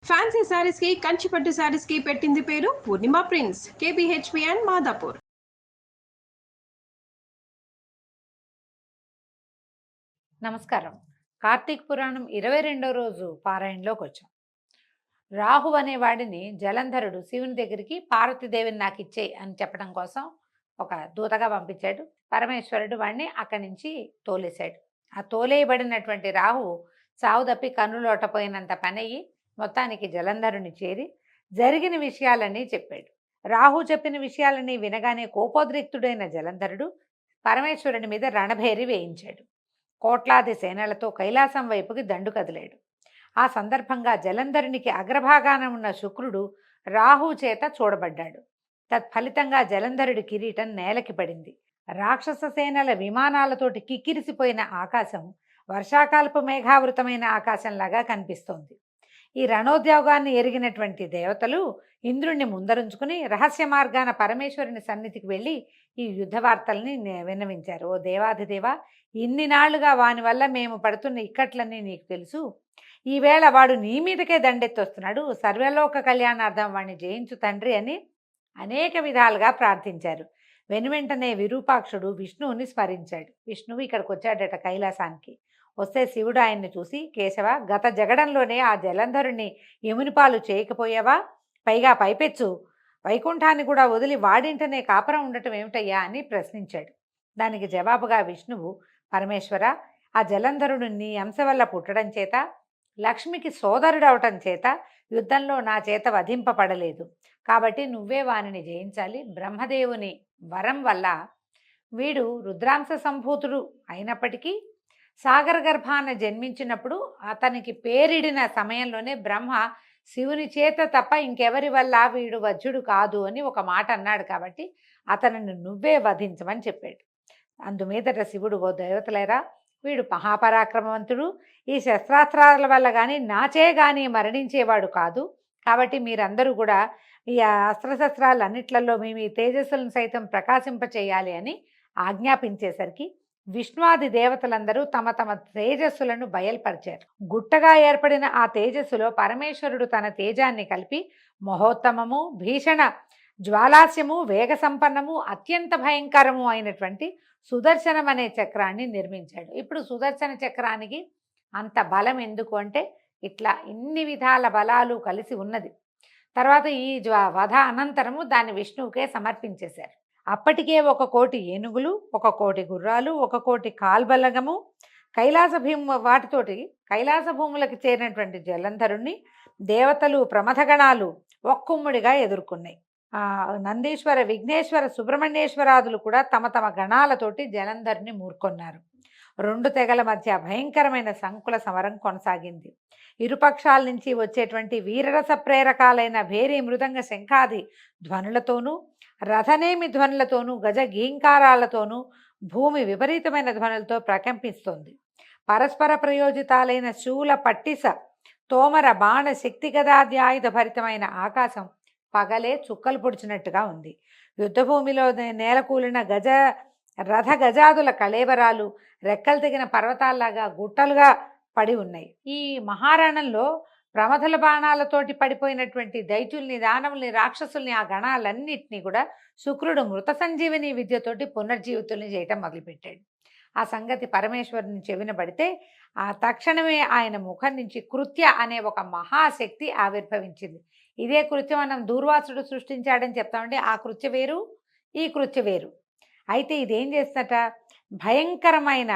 Fancy saris కి కంచిపట్టు శారీస్ కి పెట్టింది పేరు పూర్ణిమ ప్రింట్స్, కేబిహెచ్పి అండ్ మాదాపూర్. నమస్కారం. కార్తీక పురాణం 22వ రోజు పారాయణలోకి వచ్చాం. రాహు అనేవాడిని జలంధరుడు శివుని దగ్గరికి పార్వతీదేవిని నాకు ఇచ్చేయి అని చెప్పడం కోసం ఒక దూతగా పంపించాడు. పరమేశ్వరుడు వాడిని అక్కడి నుంచి తోలేశాడు. ఆ తోలేయబడినటువంటి రాహు సావు తప్పి కన్నులోటపోయినంత పనయ్యి మొత్తానికి జలంధరుని చేరి జరిగిన విషయాలన్నీ చెప్పాడు. రాహు చెప్పిన విషయాలన్నీ వినగానే కోపోద్రిక్తుడైన జలంధరుడు పరమేశ్వరుని మీద రణభేరి వేయించాడు. కోట్లాది సేనలతో కైలాసం వైపుకి దండు కదిలాడు. ఆ సందర్భంగా జలంధరునికి అగ్రభాగాన ఉన్న శుక్రుడు రాహు చేత చూడబడ్డాడు. తత్ఫలితంగా జలంధరుడి కిరీటం నేలకి పడింది. రాక్షస సేనల విమానాలతోటి కిక్కిరిసిపోయిన ఆకాశం వర్షాకాలపు మేఘావృతమైన ఆకాశంలాగా కనిపిస్తోంది. ఈ రణోద్యోగాన్ని ఎరిగినటువంటి దేవతలు ఇంద్రుణ్ణి ముందరుంచుకుని రహస్య మార్గాన పరమేశ్వరుని సన్నిధికి వెళ్ళి ఈ యుద్ధ వార్తల్ని విన్నవించారు. ఓ దేవాధిదేవ, ఇన్ని నాళ్లుగా వాని వల్ల మేము పడుతున్న ఇక్కట్లన్నీ నీకు తెలుసు. ఈవేళ వాడు నీ మీదకే దండెత్తొస్తున్నాడు. సర్వలోక కళ్యాణార్థం వాడిని జయించు తండ్రి అని అనేక విధాలుగా ప్రార్థించారు. వెనువెంటనే విరూపాక్షుడు విష్ణువుని స్మరించాడు. విష్ణువు ఇక్కడికి వచ్చాడట కైలాసానికి. వస్తే శివుడు ఆయన్ని చూసి, కేశవ, గత జగడంలోనే ఆ జలంధరుణ్ణి యమునిపాలు చేయకపోయావా? పైగా పైపెచ్చు వైకుంఠాన్ని కూడా వదిలి వాడింటనే కాపురం ఉండటం ఏమిటయ్యా అని ప్రశ్నించాడు. దానికి జవాబుగా విష్ణువు, పరమేశ్వర, ఆ జలంధరుడు నీ అంశ వల్ల పుట్టడం చేత, లక్ష్మికి సోదరుడవటం చేత యుద్ధంలో నా చేత వధింపబడలేదు. కాబట్టి నువ్వే వానిని జయించాలి. బ్రహ్మదేవుని వరం వల్ల వీడు రుద్రాంశ సంభూతుడు అయినప్పటికీ సాగర గర్భాన జన్మించినప్పుడు అతనికి పేరిడిన సమయంలోనే బ్రహ్మ శివుని చేత తప్ప ఇంకెవరి వల్ల వీడు వజ్రుడు కాదు అని ఒక మాట అన్నాడు. కాబట్టి అతనిని నువ్వే వధించమని చెప్పాడు. అందుమీదట శివుడు, ఓ దేవతలేరా, వీడు మహాపరాక్రమవంతుడు. ఈ శస్త్రాస్త్రాల వల్ల కానీ నాచే కానీ మరణించేవాడు కాదు. కాబట్టి మీరందరూ కూడా ఈ అస్త్రశస్త్రాలన్నిట్లలో మీ తేజస్సులను సైతం ప్రకాశింపచేయాలి అని ఆజ్ఞాపించేసరికి విష్ణువాది దేవతలందరూ తమ తమ తేజస్సులను బయల్పరిచారు. గుట్టగా ఏర్పడిన ఆ తేజస్సులో పరమేశ్వరుడు తన తేజాన్ని కలిపి మహోత్తమము, భీషణ జ్వాలాస్యము, వేగ సంపన్నము, అత్యంత భయంకరము అయినటువంటి సుదర్శనం అనే చక్రాన్ని నిర్మించాడు. ఇప్పుడు సుదర్శన చక్రానికి అంత బలం ఎందుకు అంటే, ఇట్లా ఇన్ని విధాల బలాలు కలిసి ఉన్నది. తర్వాత ఈ వధ అనంతరము దాన్ని విష్ణువుకే సమర్పించేశారు. అప్పటికే 1,000,000 ఏనుగులు, 1,000,000 గుర్రాలు, 1,000,000 కాల్బలగము, కైలాస భూములకు చేరినటువంటి జలంధరుణ్ణి దేవతలు, ప్రమథగణాలు ఒక్కుమ్ముడిగా ఎదుర్కొన్నాయి. నందీశ్వర, విఘ్నేశ్వర, సుబ్రహ్మణ్యేశ్వరాదులు కూడా తమ తమ గణాలతోటి జలంధరుని మూర్కొన్నారు. 2 తెగల మధ్య భయంకరమైన సంకుల సమరం కొనసాగింది. ఇరుపక్షాల నుంచి వచ్చేటువంటి వీరరస ప్రేరకాలైన భేరీ, మృదంగ, శంఖాది ధ్వనులతోనూ, రథనేమి ధ్వనులతోనూ, గజ గీంకారాలతోనూ భూమి విపరీతమైన ధ్వనులతో ప్రకంపిస్తోంది. పరస్పర ప్రయోజితాలైన శూల, పట్టిస, తోమర, బాణ, శక్తి గదాద్యాయుధ భరితమైన ఆకాశం పగలే చుక్కలు పొడిచినట్టుగా ఉంది. యుద్ధభూమిలో నేలకూలిన రథ గజాదుల కళేబరాలు రెక్కలు తెగిన పర్వతాల్లాగా గుట్టలుగా పడి ఉన్నాయి. ఈ మహారణంలో ప్రమథల బాణాలతోటి పడిపోయినటువంటి దైత్యుల్ని, దానవుల్ని, రాక్షసుల్ని, ఆ గణాలన్నింటినీ కూడా శుక్రుడు మృత సంజీవిని విద్యతోటి పునర్జీవితుల్ని చేయటం మొదలుపెట్టాడు. ఆ సంగతి పరమేశ్వరుని చెవిన పడితే ఆ తక్షణమే ఆయన ముఖం నుంచి కృత్య అనే ఒక మహాశక్తి ఆవిర్భవించింది. ఇదే కృత్య మనం దూర్వాసుడు సృష్టించాడని చెప్తామంటే, ఆ కృత్య వేరు, ఈ కృత్య వేరు. అయితే ఇదేం చేస్తట, భయంకరమైన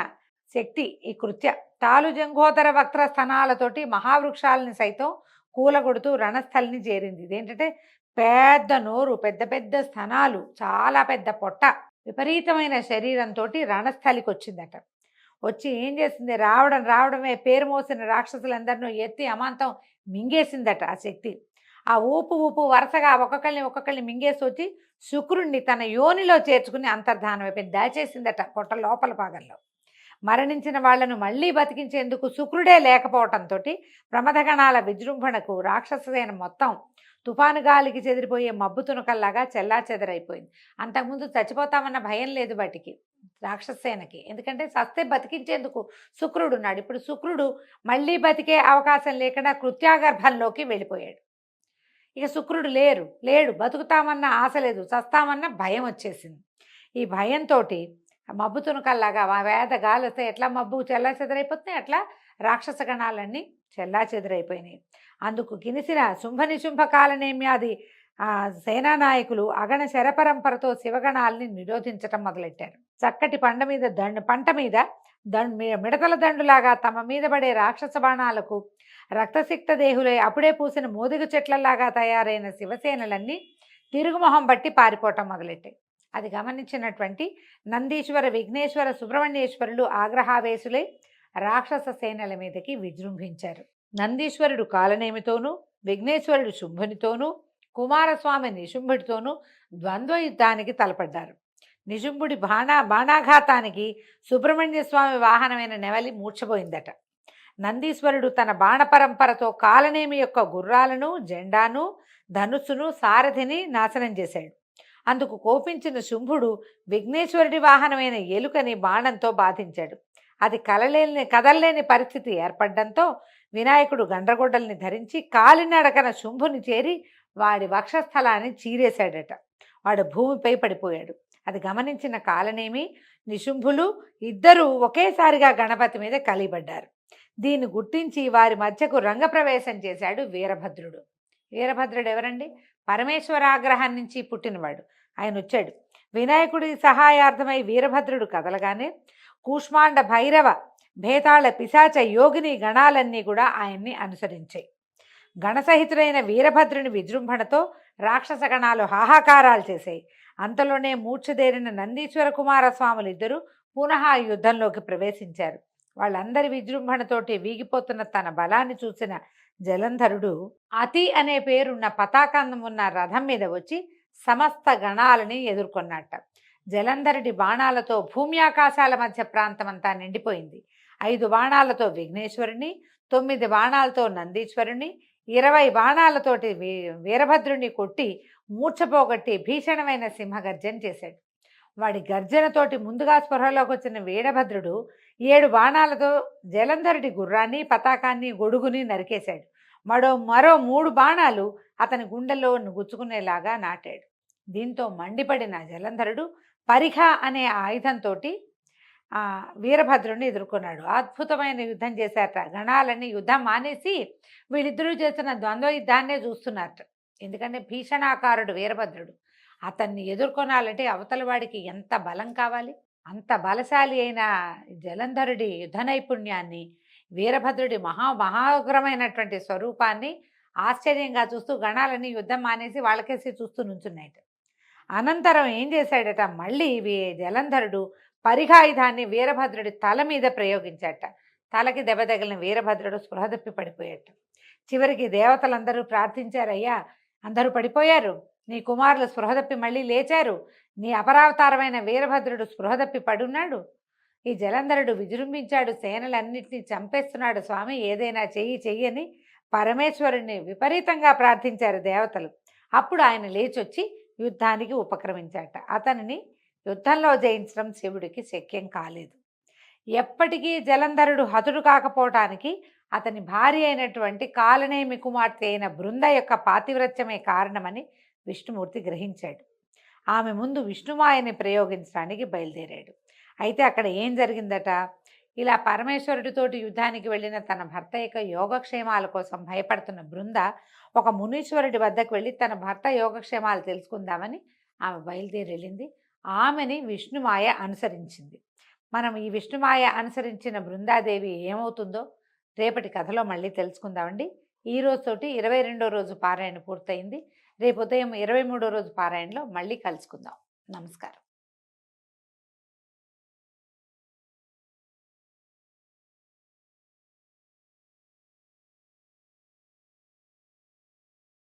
శక్తి ఈ కృత్య. తాలు జంఘోదర వక్ర స్థనాలతోటి మహావృక్షాలని సైతం కూలగొడుతూ రణస్థలిని చేరింది. ఇదేంటంటే పెద్ద నోరు, పెద్ద పెద్ద స్థనాలు, చాలా పెద్ద పొట్ట, విపరీతమైన శరీరంతో రణస్థలికి వచ్చిందట. వచ్చి ఏం చేసింది, రావడమే పేరు మోసిన రాక్షసులందరినూ ఎత్తి అమాంతం మింగేసిందట ఆ శక్తి. ఆ ఊపు వరుసగా ఒక్కొక్కరిని మింగేసి వచ్చి శుక్రుణ్ణి తన యోనిలో చేర్చుకుని అంతర్ధానం అయిపోయింది, దాచేసిందట పొట్ట లోపల భాగంలో. మరణించిన వాళ్లను మళ్లీ బతికించేందుకు శుక్రుడే లేకపోవటంతో ప్రమథగణాల విజృంభణకు రాక్షససేన మొత్తం తుఫాను గాలికి చెదిరిపోయే మబ్బు తునకల్లాగా చెల్లా చెదరైపోయింది. అంతకుముందు చచ్చిపోతామన్న భయం లేదు వాటికి, రాక్షససేనకి. ఎందుకంటే సస్తే బతికించేందుకు శుక్రుడు ఉన్నాడు. ఇప్పుడు శుక్రుడు మళ్ళీ బతికే అవకాశం లేకుండా కృత్యాగర్భంలోకి వెళ్ళిపోయాడు. ఇక శుక్రుడు లేడు, బతుకుతామన్న ఆశ లేదు, చస్తామన్న భయం వచ్చేసింది. ఈ భయంతో మబ్బు తునకల్లాగా వేద గాలి వస్తే ఎట్లా మబ్బు చెల్లా చెదరైపోతున్నాయి, అట్లా రాక్షస గణాలన్నీ చెల్లా చెదరైపోయినాయి. అందుకు కినిసిన శుంభనిశుంభ కాలనేమ్యాది సేనానాయకులు అగణ శరపరంపరతో శివగణాలని నిరోధించటం మొదలెట్టారు. చక్కటి పంట మీద మిడతల దండులాగా తమ మీద పడే రాక్షస బాణాలకు రక్తసిక్త దేహులై అప్పుడే పూసిన మోదుగ చెట్లలాగా తయారైన శివసేనలన్నీ తిరుగుమొహం బట్టి పారిపోవటం మొదలెట్టాయి. అది గమనించినటువంటి నందీశ్వర, విఘ్నేశ్వర, సుబ్రహ్మణ్యేశ్వరులు ఆగ్రహావేశులై రాక్షస సేనల మీదకి విజృంభించారు. నందీశ్వరుడు కాలనేమితోనూ, విఘ్నేశ్వరుడు శుంభునితోనూ, కుమారస్వామి నిశుంభుడితోనూ ద్వంద్వ యుద్ధానికి తలపడ్డారు. నిశుంభుడి బాణాఘాతానికి సుబ్రహ్మణ్య స్వామి వాహనమైన నెవలి మూర్ఛపోయిందట. నందీశ్వరుడు తన బాణ పరంపరతో కాలనేమి యొక్క గుర్రాలను, జెండాను, ధనుస్సును, సారథిని నాశనం చేశాడు. అందుకు కోపించిన శుంభుడు విఘ్నేశ్వరుడి వాహనమైన ఎలుకని బాణంతో బాధించాడు. అది కదలలేని పరిస్థితి ఏర్పడడంతో వినాయకుడు గండ్రగొడ్డల్ని ధరించి కాలినడకన శుంభుని చేరి వాడి వక్షస్థలాన్ని చీరేశాడట. వాడు భూమిపై పడిపోయాడు. అది గమనించిన కాలనేమి, నిశుంభులు ఇద్దరూ ఒకేసారిగా గణపతి మీద కలిబడ్డారు. దీన్ని గుర్తించి వారి మధ్యకు రంగప్రవేశం చేశాడు వీరభద్రుడు. వీరభద్రుడు ఎవరండి? పరమేశ్వరాగ్రహం నుంచి పుట్టినవాడు. ఆయన వచ్చాడు. వినాయకుడి సహాయార్థమై వీరభద్రుడు కదలగానే కూష్మాండ, భైరవ, భేతాళ, పిశాచ, యోగిని గణాలన్నీ కూడా ఆయన్ని అనుసరించాయి. గణసహితుడైన వీరభద్రుని విజృంభణతో రాక్షస గణాలు హాహాకారాలు చేశాయి. అంతలోనే మూర్ఛదేరిన నందీశ్వర కుమారస్వాములు ఇద్దరు పునః యుద్ధంలోకి ప్రవేశించారు. వాళ్ళందరి విజృంభణతోటి వీగిపోతున్న తన బలాన్ని చూసిన జలంధరుడు అతి అనే పేరున్న పతాకం ఉన్న రథం మీద వచ్చి సమస్త గణాలని ఎదుర్కొన్నట్ట. జలంధరుడి బాణాలతో భూమి ఆకాశాల మధ్య ప్రాంతమంతా నిండిపోయింది. 5 బాణాలతో విఘ్నేశ్వరుని, 9 బాణాలతో నందీశ్వరుని, 20 బాణాలతోటి వీరభద్రుని కొట్టి మూర్ఛపోగొట్టి భీషణమైన సింహగర్జన చేశాడు. వాడి గర్జనతోటి ముందుగా స్పృహలోకి వచ్చిన వీరభద్రుడు 7 బాణాలతో జలంధరుడి గుర్రాన్ని, పతాకాన్ని, గొడుగుని నరికేశాడు. మరో 3 బాణాలు అతని గుండెల్లో గుచ్చుకునేలాగా నాటాడు. దీంతో మండిపడిన జలంధరుడు పరిఖ అనే ఆయుధంతో వీరభద్రుడిని ఎదుర్కొన్నాడు. అద్భుతమైన యుద్ధం చేశారట. గణాలన్నీ యుద్ధం మానేసి వీళ్ళిద్దరూ చేసిన ద్వంద్వ యుద్ధాన్నే చూస్తున్నారట. ఎందుకంటే భీషణాకారుడు వీరభద్రుడు. అతన్ని ఎదుర్కొనాలంటే అవతల వాడికి ఎంత బలం కావాలి? అంత బలశాలి అయిన జలంధరుడి యుద్ధ నైపుణ్యాన్ని, వీరభద్రుడి మహాగ్రమైనటువంటి స్వరూపాన్ని ఆశ్చర్యంగా చూస్తూ గణాలని యుద్ధం మానేసి వాళ్ళకేసి చూస్తూ నుంచున్నాయట. అనంతరం ఏం చేశాడట, మళ్ళీ జలంధరుడు పరిఘాయుధాన్ని వీరభద్రుడి తల మీద ప్రయోగించాట. తలకి దెబ్బ తగిలిన వీరభద్రుడు స్పృహ తప్పి పడిపోయాట. చివరికి దేవతలందరూ ప్రార్థించారయ్యా, అందరూ పడిపోయారు, నీ కుమారులు స్పృహ తప్పి మళ్ళీ లేచారు, నీ అపరావతారమైన వీరభద్రుడు స్పృహ తప్పి పడున్నాడు, ఈ జలంధరుడు విజృంభించాడు, సేనలన్నింటినీ చంపేస్తున్నాడు, స్వామి ఏదైనా చెయ్యని పరమేశ్వరుణ్ణి విపరీతంగా ప్రార్థించారు దేవతలు. అప్పుడు ఆయన లేచొచ్చి యుద్ధానికి ఉపక్రమించాట. అతనిని యుద్ధంలో జయించడం శివుడికి శక్యం కాలేదు. ఎప్పటికీ జలంధరుడు హతుడు కాకపోవటానికి అతని భార్య అయినటువంటి కాలనేమి కుమార్తె అయిన బృంద యొక్క పాతివ్రత్యమే కారణమని విష్ణుమూర్తి గ్రహించాడు. ఆమె ముందు విష్ణుమాయని ప్రయోగించడానికి బయలుదేరాడు. అయితే అక్కడ ఏం జరిగిందట, ఇలా పరమేశ్వరుడితోటి యుద్ధానికి వెళ్ళిన తన భర్త యొక్క యోగక్షేమాల కోసం భయపడుతున్న బృంద ఒక మునీశ్వరుడి వద్దకు వెళ్ళి తన భర్త యోగక్షేమాలు తెలుసుకుందామని ఆమె బయలుదేరి వెళ్ళింది. ఆమెని విష్ణుమాయ అనుసరించింది. మనం ఈ విష్ణుమాయ అనుసరించిన బృందాదేవి ఏమవుతుందో రేపటి కథలో మళ్ళీ తెలుసుకుందామండి. ఈ రోజుతోటి 22వ రోజు పారాయణ పూర్తయింది. రేపు ఉదయం 23వ రోజు పారాయణలో మళ్ళీ కలుసుకుందాం. నమస్కారం.